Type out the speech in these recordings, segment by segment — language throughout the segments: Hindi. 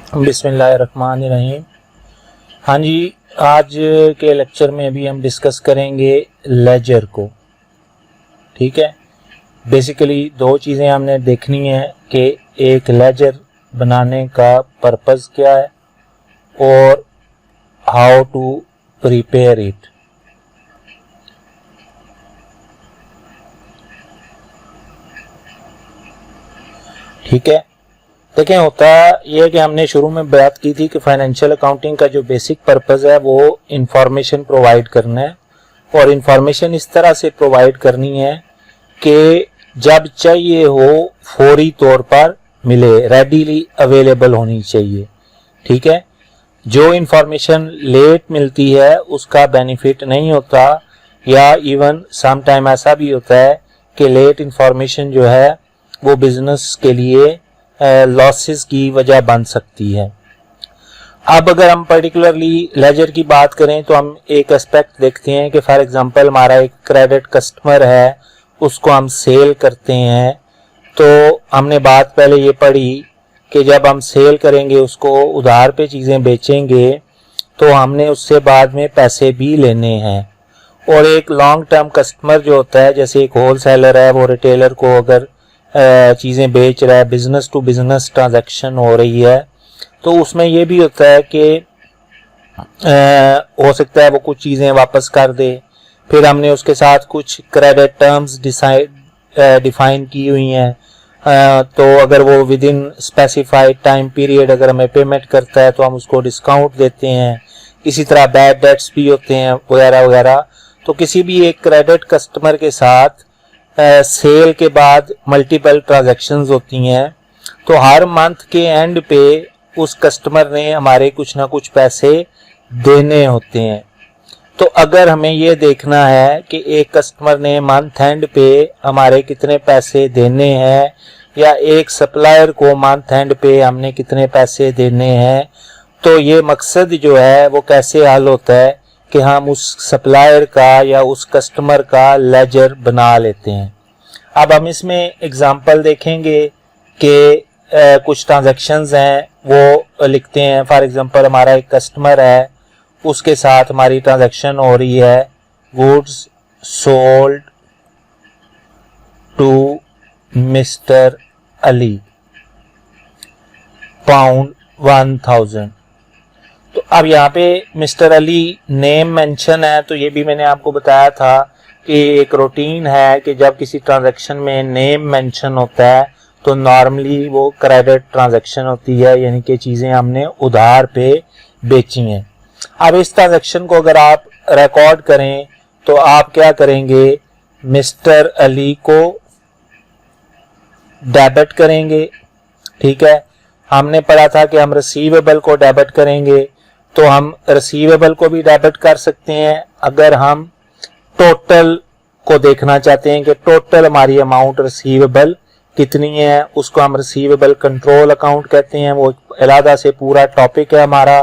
बिस्मिल्लाहिर्रहमानिर्रहीम। हाँ जी, आज के लेक्चर में भी हम डिस्कस करेंगे लेजर को। ठीक है, बेसिकली दो चीज़ें हमने देखनी है कि एक लेजर बनाने का पर्पस क्या है और हाउ टू प्रिपेयर इट। ठीक है, देखें होता यह कि हमने शुरू में बात की थी कि फाइनेंशियल अकाउंटिंग का जो बेसिक पर्पस है वो इंफॉर्मेशन प्रोवाइड करना है, और इंफॉर्मेशन इस तरह से प्रोवाइड करनी है कि जब चाहिए हो फौरी तौर पर मिले, रेडीली अवेलेबल होनी चाहिए। ठीक है, जो इंफॉर्मेशन लेट मिलती है उसका बेनिफिट नहीं होता, या इवन सम टाइम ऐसा भी होता है कि लेट इंफॉर्मेशन जो है वो बिजनेस के लिए लॉसेस की वजह बन सकती है। अब अगर हम पर्टिकुलरली लेजर की बात करें तो हम एक एस्पेक्ट देखते हैं कि फॉर एग्जांपल हमारा एक क्रेडिट कस्टमर है, उसको हम सेल करते हैं। तो हमने बात पहले ये पढ़ी कि जब हम सेल करेंगे, उसको उधार पे चीज़ें बेचेंगे, तो हमने उससे बाद में पैसे भी लेने हैं। और एक लॉन्ग टर्म कस्टमर जो होता है, जैसे एक होल सेलर है, वो रिटेलर को अगर चीज़ें बेच रहा है, बिजनेस टू बिजनेस ट्रांजैक्शन हो रही है, तो उसमें ये भी होता है कि हो सकता है वो कुछ चीज़ें वापस कर दे। फिर हमने उसके साथ कुछ क्रेडिट टर्म्स डिफाइन की हुई हैं, तो अगर वो with in specified time period अगर हमें पेमेंट करता है तो हम उसको डिस्काउंट देते हैं। इसी तरह बैड डेट्स भी होते हैं वगैरह वगैरह। तो किसी भी एक क्रेडिट कस्टमर के साथ सेल के बाद मल्टीपल ट्रांजैक्शंस होती हैं, तो हर मंथ के एंड पे उस कस्टमर ने हमारे कुछ ना कुछ पैसे देने होते हैं। तो अगर हमें ये देखना है कि एक कस्टमर ने मंथ एंड पे हमारे कितने पैसे देने हैं, या एक सप्लायर को मंथ एंड पे हमने कितने पैसे देने हैं, तो ये मकसद जो है वो कैसे हल होता है कि हम उस सप्लायर का या उस कस्टमर का लेजर बना लेते हैं। अब हम इसमें एग्जांपल देखेंगे कि कुछ ट्रांजैक्शंस हैं वो लिखते हैं। फॉर एग्जांपल हमारा एक कस्टमर है, उसके साथ हमारी ट्रांजैक्शन हो रही है goods sold to mister Ali pound 1000। तो अब यहाँ पे मिस्टर अली नेम मेंशन है, तो ये भी मैंने आपको बताया था कि एक रूटीन है कि जब किसी ट्रांजैक्शन में नेम मेंशन होता है तो नॉर्मली वो क्रेडिट ट्रांजैक्शन होती है, यानी कि चीज़ें हमने उधार पे बेची हैं। अब इस ट्रांजैक्शन को अगर आप रिकॉर्ड करें तो आप क्या करेंगे, मिस्टर अली को डेबिट करेंगे। ठीक है, हमने पढ़ा था कि हम रिसीवेबल को डेबिट करेंगे, तो हम रिसीवेबल को भी डेबिट कर सकते हैं। अगर हम टोटल को देखना चाहते हैं कि टोटल हमारी अमाउंट रिसीवेबल कितनी है, उसको हम रिसीवेबल कंट्रोल अकाउंट कहते हैं। वो अलग से पूरा टॉपिक है हमारा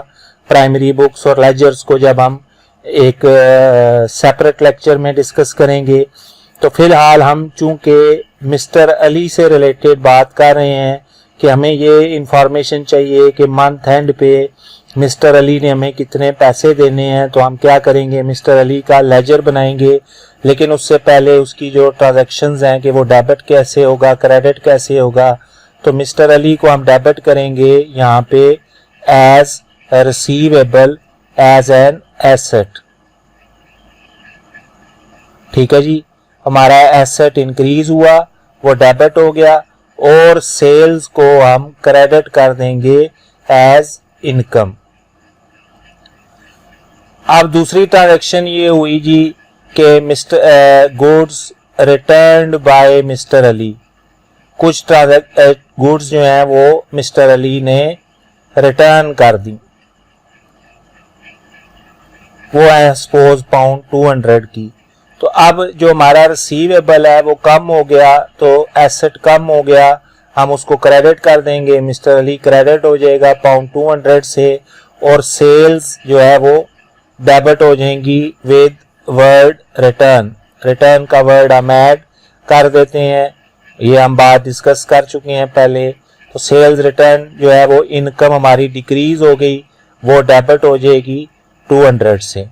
प्राइमरी बुक्स और लेजर्स को जब हम एक सेपरेट लेक्चर में डिस्कस करेंगे। तो फिलहाल हम चूंकि मिस्टर अली से रिलेटेड बात कर रहे हैं कि हमें ये इंफॉर्मेशन चाहिए कि मंथ एंड पे मिस्टर अली ने हमें कितने पैसे देने हैं, तो हम क्या करेंगे, मिस्टर अली का लेजर बनाएंगे। लेकिन उससे पहले उसकी जो ट्रांजैक्शंस हैं कि वो डेबिट कैसे होगा, क्रेडिट कैसे होगा, तो मिस्टर अली को हम डेबिट करेंगे यहाँ पे as receivable as an asset. ठीक है जी, हमारा एसेट इंक्रीज हुआ, वो डेबिट हो गया, और सेल्स को हम क्रेडिट कर देंगे एज इनकम। अब दूसरी ट्रांजैक्शन ये हुई जी कि mister goods returned by mister Ali. कुछ गुड्स जो हैं वो मिस्टर अली ने रिटर्न कर दी, वो है सपोज पाउंड 200 की। तो अब जो हमारा रिसीवेबल है वो कम हो गया, तो एसेट कम हो गया, हम उसको क्रेडिट कर देंगे, मिस्टर अली क्रेडिट हो जाएगा पाउंड 200 से, और सेल्स जो है वो डेबिट हो जाएंगी विद वर्ड रिटर्न। रिटर्न का वर्ड हम ऐड कर देते हैं, ये हम बात डिस्कस कर चुके हैं पहले। तो सेल्स रिटर्न जो है वो इनकम हमारी डिक्रीज हो गई, वो डेबिट हो जाएगी 200 से।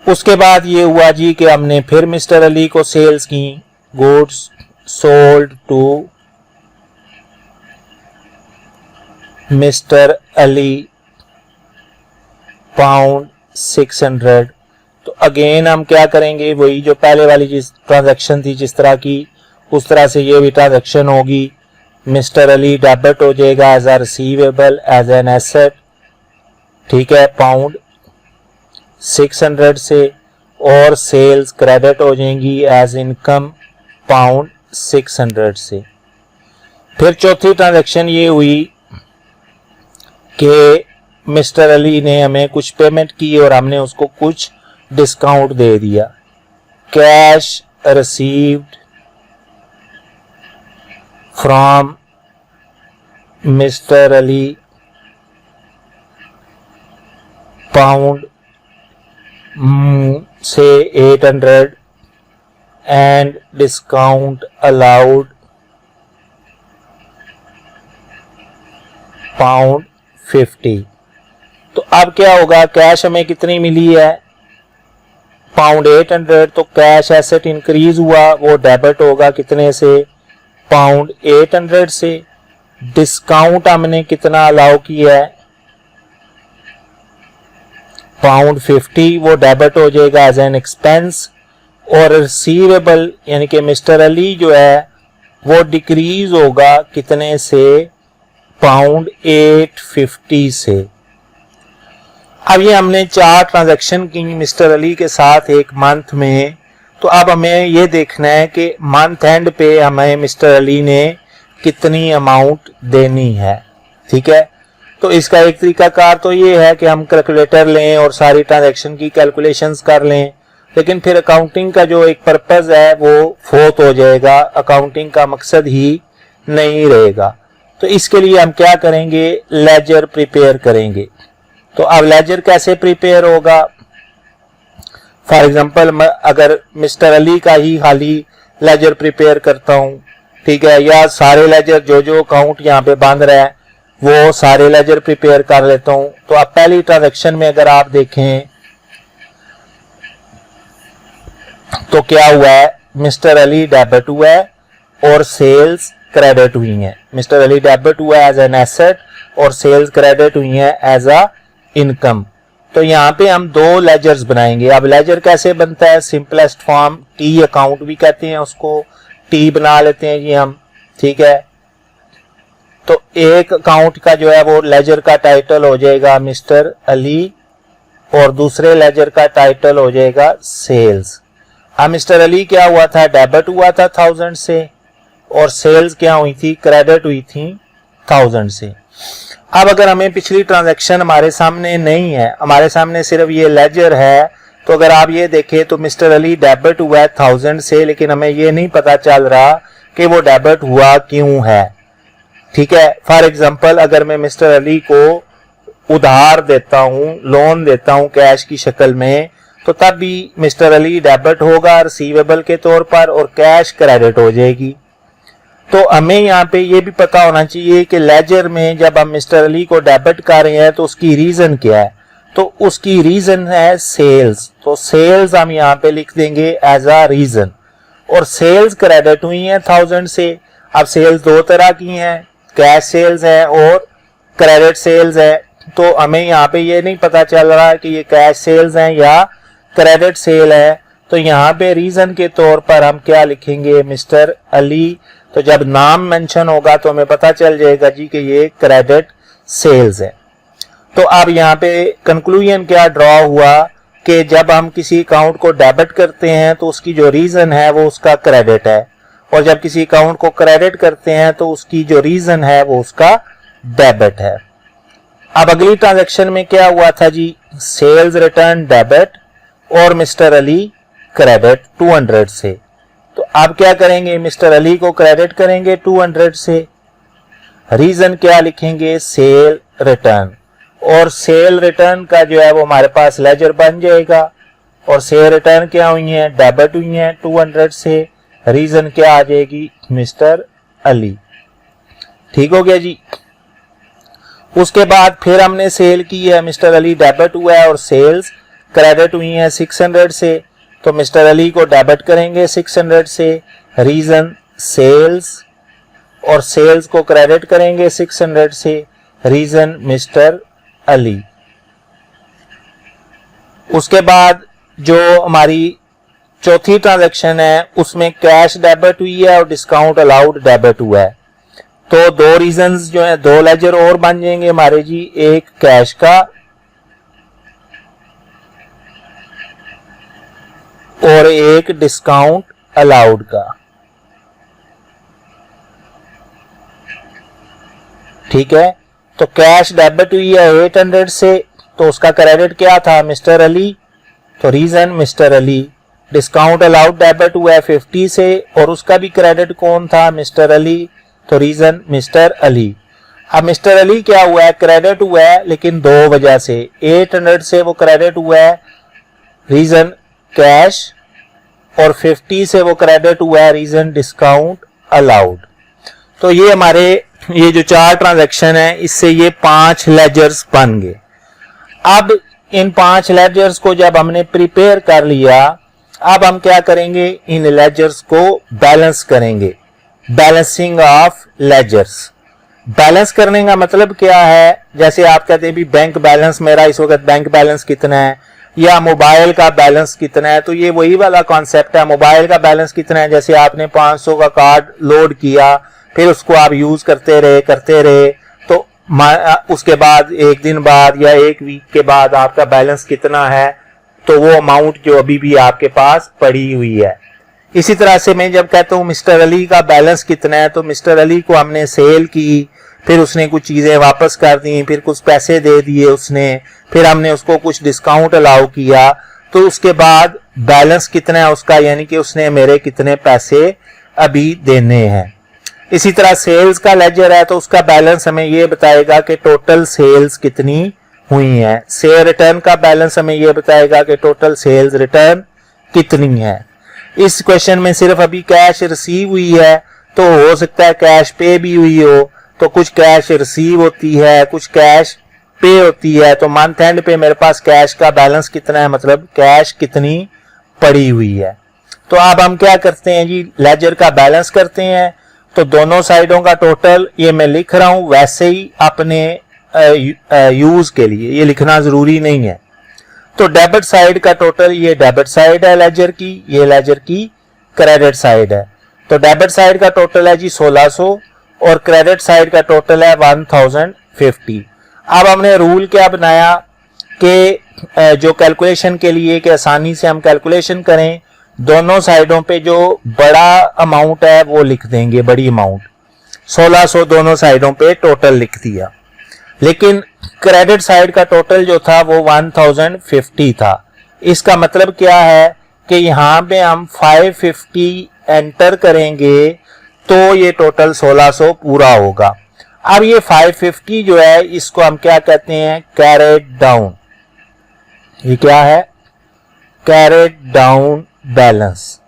उसके बाद ये हुआ जी कि हमने फिर मिस्टर अली को सेल्स की, goods sold to mister Ali pound 600। तो अगेन हम क्या करेंगे, वही जो पहले वाली जिस ट्रांजैक्शन थी जिस तरह की, उस तरह से ये भी ट्रांजैक्शन होगी। मिस्टर अली डेबिट हो जाएगा as a receivable as an asset, ठीक है, पाउंड 600 से, और सेल्स क्रेडिट हो जाएंगी एज इनकम पाउंड 600 से। फिर चौथी ट्रांजैक्शन ये हुई कि मिस्टर अली ने हमें कुछ पेमेंट की और हमने उसको कुछ डिस्काउंट दे दिया। Cash received from mister Ali pound से 800 एंड डिस्काउंट अलाउड पाउंड 50। तो अब क्या होगा, कैश हमें कितनी मिली है, पाउंड 800, तो कैश एसेट इंक्रीज हुआ, वो डेबिट होगा कितने से, पाउंड 800 से। डिस्काउंट हमने कितना अलाउ किया है, पाउंड 50, वो डेबिट हो जाएगा एज एन एक्सपेंस। और रिसीवेबल यानी कि मिस्टर अली जो है वो डिक्रीज होगा कितने से, पाउंड 850 से। अब ये हमने 4 ट्रांजैक्शन की मिस्टर अली के साथ एक मंथ में। तो अब हमें ये देखना है कि मंथ एंड पे हमें मिस्टर अली ने कितनी अमाउंट देनी है, ठीक है। तो इसका एक तरीकाकार तो ये है कि हम कैलकुलेटर लें और सारी ट्रांजैक्शन की कैलकुलेशंस कर लें, लेकिन फिर अकाउंटिंग का जो एक पर्पस है वो फोत हो जाएगा, अकाउंटिंग का मकसद ही नहीं रहेगा। तो इसके लिए हम क्या करेंगे, लेजर प्रिपेयर करेंगे। तो अब लेजर कैसे प्रिपेयर होगा, फॉर एग्जांपल अगर मिस्टर अली का ही खाली लेजर प्रिपेयर करता हूं, ठीक है, या सारे लेजर जो जो अकाउंट यहाँ पे बांध रहा है वो सारे लेजर प्रिपेयर कर लेता हूं। तो अब पहली ट्रांजैक्शन में अगर आप देखें तो क्या हुआ है, मिस्टर अली डेबिट हुआ है और सेल्स क्रेडिट हुई है। मिस्टर अली डेबिट हुआ है एज एन एसेट और सेल्स क्रेडिट हुई है एज अ इनकम। तो यहाँ पे हम 2 लेजर्स बनाएंगे। अब लेजर कैसे बनता है, सिंपलेस्ट फॉर्म टी अकाउंट भी कहते हैं उसको, टी बना लेते हैं जी हम, ठीक है। तो एक अकाउंट का जो है वो लेजर का टाइटल हो जाएगा मिस्टर अली और दूसरे लेजर का टाइटल हो जाएगा सेल्स। अब मिस्टर अली क्या हुआ था, डेबिट हुआ था 1000 से और सेल्स क्या हुई थी, क्रेडिट हुई थी 1000 से। अब अगर हमें पिछली ट्रांजैक्शन हमारे सामने नहीं है, हमारे सामने सिर्फ ये लेजर है, तो अगर आप ये देखें तो मिस्टर अली डेबिट हुआ है 1000 से, लेकिन हमें ये नहीं पता चल रहा कि वो डेबिट हुआ क्यों है, ठीक है। फॉर एग्जांपल अगर मैं मिस्टर अली को उधार देता हूं, लोन देता हूं कैश की शक्ल में, तो तब भी मिस्टर अली डेबिट होगा रिसीवेबल के तौर पर और कैश क्रेडिट हो जाएगी। तो हमें यहाँ पे ये भी पता होना चाहिए कि लेजर में जब हम मिस्टर अली को डेबिट कर रहे हैं तो उसकी रीजन क्या है, तो उसकी रीजन है सेल्स। तो सेल्स हम यहाँ पे लिख देंगे एज अ रीजन, और सेल्स क्रेडिट हुई है 1000 से। अब सेल्स 2 तरह की हैं, कैश सेल्स है और क्रेडिट सेल्स है। तो हमें यहाँ पे ये नहीं पता चल रहा कि ये कैश सेल्स हैं या क्रेडिट सेल है। तो यहाँ पे रीजन के तौर पर हम क्या लिखेंगे, मिस्टर अली। तो जब नाम मेंशन होगा तो हमें पता चल जाएगा जी कि ये क्रेडिट सेल्स है। तो अब यहाँ पे कंक्लूजन क्या ड्रॉ हुआ कि जब हम किसी अकाउंट को डेबिट करते हैं तो उसकी जो रीजन है वो उसका क्रेडिट है, और जब किसी अकाउंट को क्रेडिट करते हैं तो उसकी जो रीजन है वो उसका डेबिट है। अब अगली ट्रांजैक्शन में क्या हुआ था जी, सेल्स रिटर्न डेबिट और मिस्टर अली क्रेडिट 200 से। तो अब क्या करेंगे, मिस्टर अली को क्रेडिट करेंगे 200 से। रीजन क्या लिखेंगे, सेल रिटर्न, और सेल रिटर्न का जो है वो हमारे पास लेजर बन जाएगा। और सेल रिटर्न क्या हुई है, डेबिट हुई है 200 से। रीजन क्या आ जाएगी, मिस्टर अली। ठीक हो गया जी। उसके बाद फिर हमने सेल की है, मिस्टर अली डेबिट हुआ है और सेल्स क्रेडिट हुई है 600 से, तो मिस्टर अली को डेबिट करेंगे 600 से, रीजन सेल्स, और सेल्स को क्रेडिट करेंगे 600 से, रीजन मिस्टर अली। उसके बाद जो हमारी चौथी ट्रांजैक्शन है उसमें कैश डेबिट हुई है और डिस्काउंट अलाउड डेबिट हुआ है। तो दो रीजंस जो है, दो लेजर और बन जाएंगे हमारे जी, एक कैश का और एक डिस्काउंट अलाउड का। ठीक है, तो कैश डेबिट हुई है 800 से, तो उसका क्रेडिट क्या था, मिस्टर अली, तो reason mister Ali. Discount allowed debit हुआ है 50 से और उसका भी क्रेडिट कौन था, मिस्टर अली, तो रीजन मिस्टर अली। अब मिस्टर अली क्या हुआ है, क्रेडिट हुआ है लेकिन दो वजह से, 800 से वो क्रेडिट हुआ है, रीजन कैश, और 50 से वो क्रेडिट हुआ है, रीजन डिस्काउंट अलाउड। तो ये हमारे ये जो 4 ट्रांजैक्शन है इससे ये 5 लेजर्स बन गए। अब इन 5 लेजर्स को जब हमने प्रिपेयर कर लिया, अब हम क्या करेंगे, इन लेजर्स को बैलेंस करेंगे, बैलेंसिंग ऑफ लेजर्स। बैलेंस करने का मतलब क्या है, जैसे आप कहते हैं भी बैंक बैलेंस, मेरा इस वक्त बैंक बैलेंस कितना है, या मोबाइल का बैलेंस कितना है, तो ये वही वाला कॉन्सेप्ट है। मोबाइल का बैलेंस कितना है, जैसे आपने 500 का कार्ड लोड किया, फिर उसको आप यूज करते रहे, तो उसके बाद एक दिन बाद या एक वीक के बाद आपका बैलेंस कितना है, तो वो अमाउंट जो अभी भी आपके पास पड़ी हुई है। इसी तरह से मैं जब कहता हूँ मिस्टर अली का बैलेंस कितना है, तो मिस्टर अली को हमने सेल की, फिर उसने कुछ चीजें वापस कर दी, फिर कुछ पैसे दे दिए उसने, फिर हमने उसको कुछ डिस्काउंट अलाउ किया, तो उसके बाद बैलेंस कितना है उसका, यानी कि उसने मेरे कितने पैसे अभी देने हैं। इसी तरह सेल्स का लेजर है, तो उसका बैलेंस हमें ये बताएगा कि टोटल सेल्स कितनी हुई है। शेयर रिटर्न का बैलेंस हमें ये बताएगा कि टोटल सेल्स रिटर्न कितनी है। इस क्वेश्चन में सिर्फ अभी कैश रिसीव हुई है, तो हो सकता है कैश पे भी हुई हो, तो कुछ कैश रिसीव होती है, कुछ कैश पे होती है। तो मंथ एंड पे मेरे पास कैश का बैलेंस कितना है, मतलब कैश कितनी पड़ी हुई है। तो अब हम क्या करते हैं जी, लेजर का बैलेंस करते हैं। तो दोनों साइडों का टोटल ये मैं लिख रहा हूं, वैसे ही अपने यूज के लिए ये लिखना जरूरी नहीं है। तो डेबिट साइड का टोटल, ये डेबिट साइड है लेजर की, ये लेजर की क्रेडिट साइड है। तो डेबिट साइड का टोटल है जी 1600 और क्रेडिट साइड का टोटल है 1050। अब हमने रूल क्या बनाया कि जो कैलकुलेशन के लिए कि आसानी से हम कैलकुलेशन करें, दोनों साइडों पे जो बड़ा अमाउंट है वो लिख देंगे, बड़ी अमाउंट 1600 दोनों साइडों पे टोटल लिख दिया। लेकिन क्रेडिट साइड का टोटल जो था वो 1050 था। इसका मतलब क्या है कि यहाँ पे हम 550 एंटर करेंगे तो ये टोटल 1600 पूरा होगा। अब ये 550 जो है इसको हम क्या कहते हैं, कैरेट डाउन। ये क्या है, कैरेट डाउन बैलेंस।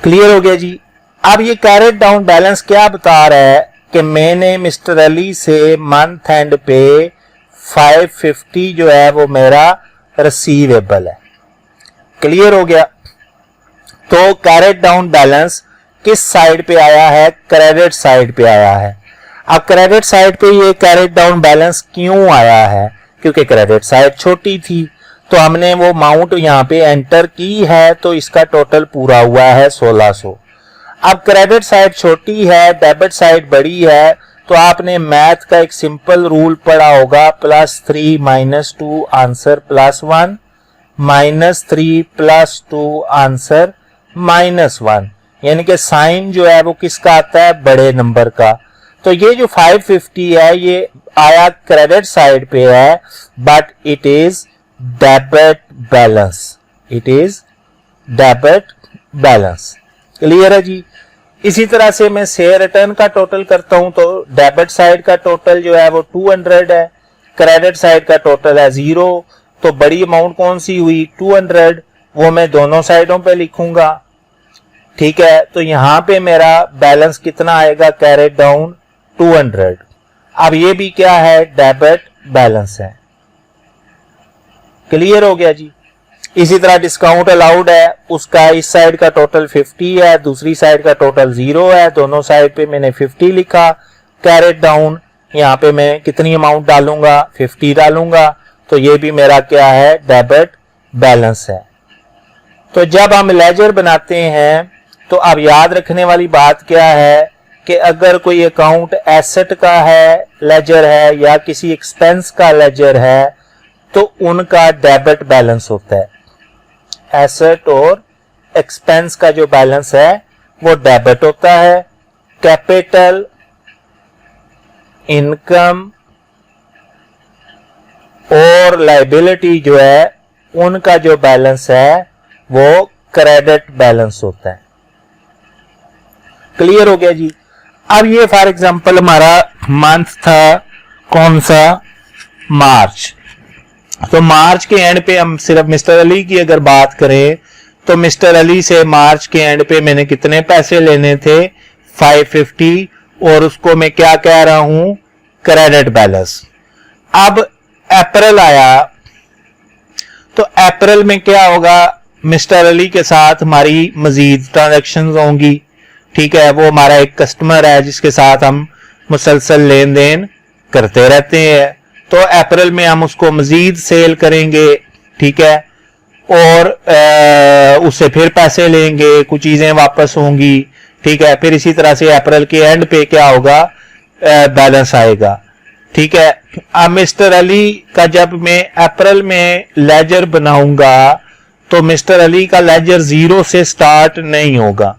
क्लियर हो गया जी। अब ये कैरेट डाउन बैलेंस क्या बता रहा है कि मैंने मिस्टर अली से मंथ एंड पे 550 जो है वो मेरा रिसीवेबल है। क्लियर हो गया। तो कैरेट डाउन बैलेंस किस साइड पे आया है, क्रेडिट साइड पे आया है। अब क्रेडिट साइड पे ये कैरेट डाउन बैलेंस क्यों आया है, क्योंकि क्रेडिट साइड छोटी थी, तो हमने वो अमाउंट यहाँ पे एंटर की है, तो इसका टोटल पूरा हुआ है 1600। अब क्रेडिट साइड छोटी है, डेबिट साइड बड़ी है, तो आपने मैथ का एक सिंपल रूल पढ़ा होगा, +3 - 2 आंसर +1, -3 + 2 आंसर -1, यानी कि साइन जो है वो किसका आता है, बड़े नंबर का। तो ये जो 550 है ये आया क्रेडिट साइड पे है, but it is debit balance, it is debit balance. Clear है जी। इसी तरह से मैं शेयर रिटर्न का टोटल करता हूं, तो डेबिट साइड का टोटल जो है वो 200 है, क्रेडिट साइड का टोटल है 0, तो बड़ी अमाउंट कौन सी हुई 200, वो मैं दोनों साइडों पे लिखूंगा। ठीक है, तो यहां पे मेरा बैलेंस कितना आएगा, कैरेट डाउन 200। अब ये भी क्या है, डेबिट बैलेंस है। क्लियर हो गया जी। इसी तरह डिस्काउंट अलाउड है, उसका इस साइड का टोटल 50 है, दूसरी साइड का टोटल 0 है, दोनों साइड पे मैंने 50 लिखा। कैरेट डाउन यहाँ पे मैं कितनी अमाउंट डालूंगा, 50 डालूंगा, तो ये भी मेरा क्या है, डेबिट बैलेंस है। तो जब हम लेजर बनाते हैं तो अब याद रखने वाली बात क्या है कि अगर कोई अकाउंट एसेट का है, लेजर है, या किसी एक्सपेंस का लेजर है, तो उनका डेबिट बैलेंस होता है। एसेट और एक्सपेंस का जो बैलेंस है वो डेबिट होता है। कैपिटल, इनकम और लायबिलिटी जो है उनका जो बैलेंस है वो क्रेडिट बैलेंस होता है। क्लियर हो गया जी। अब ये फॉर एग्जांपल हमारा मंथ था कौन सा, मार्च। तो मार्च के एंड पे हम सिर्फ मिस्टर अली की अगर बात करें तो मिस्टर अली से मार्च के एंड पे मैंने कितने पैसे लेने थे, 550, और उसको मैं क्या कह रहा हूं, क्रेडिट बैलेंस। अब अप्रैल आया तो अप्रैल में क्या होगा, मिस्टर अली के साथ हमारी मजीद ट्रांजैक्शंस होंगी। ठीक है, वो हमारा एक कस्टमर है जिसके साथ हम मुसलसल लेन देन करते रहते हैं। तो अप्रैल में हम उसको मजीद सेल करेंगे, ठीक है, और उससे फिर पैसे लेंगे, कुछ चीजें वापस होंगी, ठीक है। फिर इसी तरह से अप्रैल के एंड पे क्या होगा, बैलेंस आएगा, ठीक है। अब मिस्टर अली का जब मैं अप्रैल में लेजर बनाऊंगा तो मिस्टर अली का लेजर 0 से स्टार्ट नहीं होगा।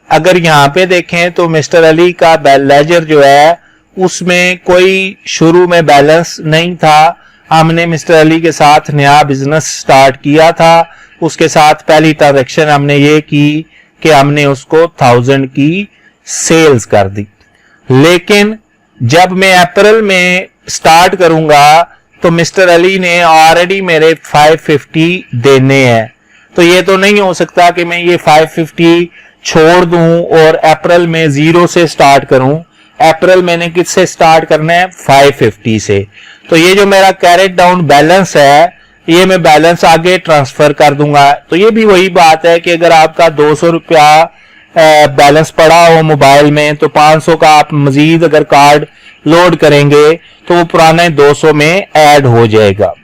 अगर यहां पे देखें तो मिस्टर अली का लेजर जो है उसमें कोई शुरू में बैलेंस नहीं था। हमने मिस्टर अली के साथ नया बिजनेस स्टार्ट किया था, उसके साथ पहली ट्रांजैक्शन हमने ये की कि हमने उसको 1000 की सेल्स कर दी। लेकिन जब मैं अप्रैल में स्टार्ट करूंगा तो मिस्टर अली ने ऑलरेडी मेरे 550 देने हैं। तो ये तो नहीं हो सकता कि मैं ये 550 छोड़ दूं और अप्रैल में 0 से स्टार्ट करूं। अप्रैल मैंने किससे स्टार्ट करना है, 550 से। तो ये जो मेरा कैरेट डाउन बैलेंस है ये मैं बैलेंस आगे ट्रांसफर कर दूंगा। तो ये भी वही बात है कि अगर आपका 200 रुपया बैलेंस पड़ा हो मोबाइल में तो 500 का आप मजीद अगर कार्ड लोड करेंगे तो वो पुराने 200 में ऐड हो जाएगा,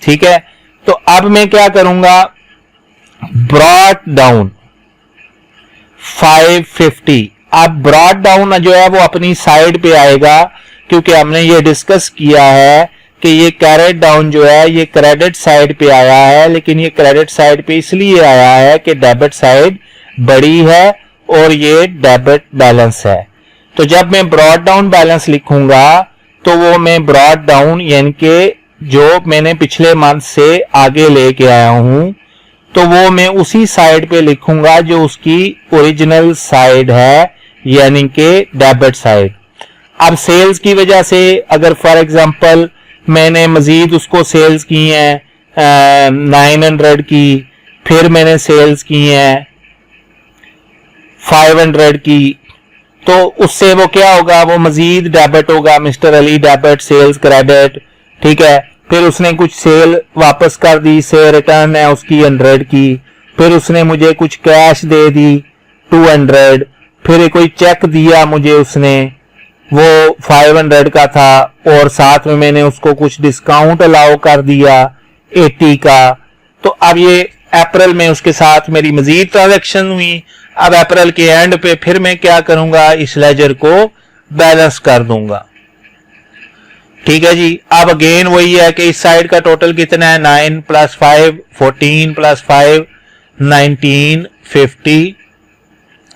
ठीक है। तो अब मैं क्या करूंगा, ब्रॉट डाउन 550। अब ब्रॉट डाउन जो है वो अपनी साइड पे आएगा क्योंकि हमने ये डिस्कस किया है कि ये कैरेट डाउन जो है ये क्रेडिट साइड पे आया है, लेकिन ये क्रेडिट साइड पे इसलिए आया है कि डेबिट साइड बड़ी है और ये डेबिट बैलेंस है। तो जब मैं ब्रॉट डाउन बैलेंस लिखूंगा तो वो मैं ब्रॉट डाउन यानी कि जो मैंने पिछले मंथ से आगे लेके आया हूं तो वो मैं उसी साइड पे लिखूंगा जो उसकी ओरिजिनल साइड है यानी कि डेबिट साइड। अब सेल्स की वजह से अगर फॉर एग्जांपल मैंने मजीद उसको सेल्स की हैं 900 की, फिर मैंने सेल्स की हैं 500 की, तो उससे वो क्या होगा, वो मजीद डेबिट होगा। Mister Ali debit, sales credit, ठीक है। फिर उसने कुछ सेल वापस कर दी, से रिटर्न है उसकी 100 की, फिर उसने मुझे कुछ कैश दे दी 200, फिर कोई चेक दिया मुझे उसने वो 500 का था और साथ में मैंने उसको कुछ डिस्काउंट अलाउ कर दिया 80 का। तो अब ये अप्रैल में उसके साथ मेरी मजीद ट्रांजैक्शन हुई। अब अप्रैल के एंड पे फिर मैं क्या करूंगा, इस लेजर को बैलेंस कर दूंगा, ठीक है जी। अब अगेन वही है कि इस साइड का टोटल कितना है, 9 + 5 14 + 5 19 50,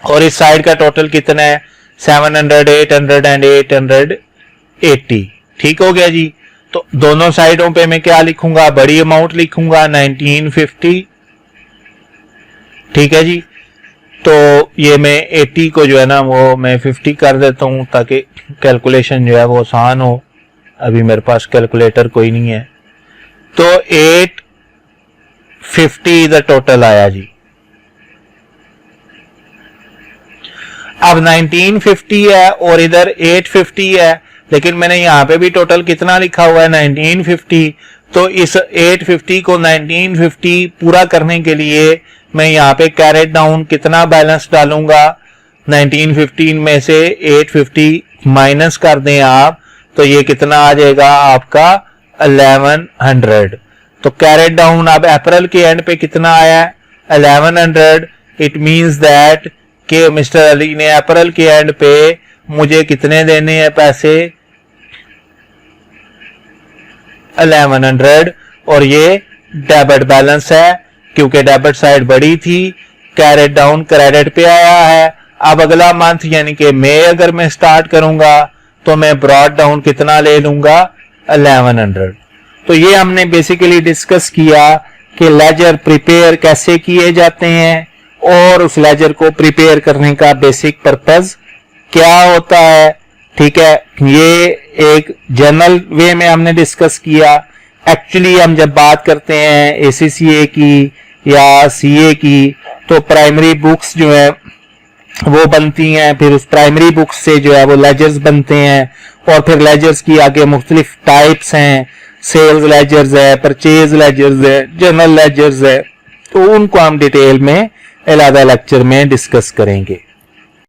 और इस साइड का टोटल कितना है 700 800 एंड 880, ठीक हो गया जी। तो दोनों साइडों पे मैं क्या लिखूंगा, बड़ी अमाउंट लिखूंगा 1950, ठीक है जी। तो ये मैं 80 को जो है ना वो मैं 50 कर देता हूं ताकि कैलकुलेशन जो है वो आसान हो। अभी मेरे पास कैलकुलेटर कोई नहीं है। तो 850 द टोटल आया जी। अब 1950 है और इधर 850 है, लेकिन मैंने यहाँ पे भी टोटल कितना लिखा हुआ है 1950, तो इस 850 को 1950 पूरा करने के लिए मैं यहाँ पे कैरेट डाउन कितना बैलेंस डालूंगा, 1915 में से 850 माइनस कर दें आप, तो ये कितना आ जाएगा आपका 1100। तो कैरेट डाउन अब अप्रैल के एंड पे कितना आया है 1100। इट मींस दैट कि मिस्टर अली ने अप्रैल के एंड पे मुझे कितने देने हैं पैसे 1100, और ये डेबिट बैलेंस है क्योंकि डेबिट साइड बड़ी थी, कैरेट डाउन क्रेडिट पे आया है। अब अगला मंथ यानी कि मई अगर मैं स्टार्ट करूंगा तो मैं ब्रॉड डाउन कितना ले लूंगा 1100। तो ये हमने बेसिकली डिस्कस किया कि लेजर प्रिपेयर कैसे किए जाते हैं और उस लेजर को प्रिपेयर करने का बेसिक पर्पस क्या होता है। ठीक है, ये एक जनरल वे में हमने डिस्कस किया। एक्चुअली हम जब बात करते हैं ACCA की या CA की, तो प्राइमरी बुक्स जो है वो बनती हैं, फिर उस प्राइमरी बुक्स से जो है वो लेजर्स बनते हैं, और फिर लेजर्स की आगे मुख्तलिफ टाइप्स हैं, सेल्स लेजर्स है, परचेज लेजर्स है, जनरल लेजर्स है, तो उनको हम डिटेल में अलग लेक्चर में डिस्कस करेंगे।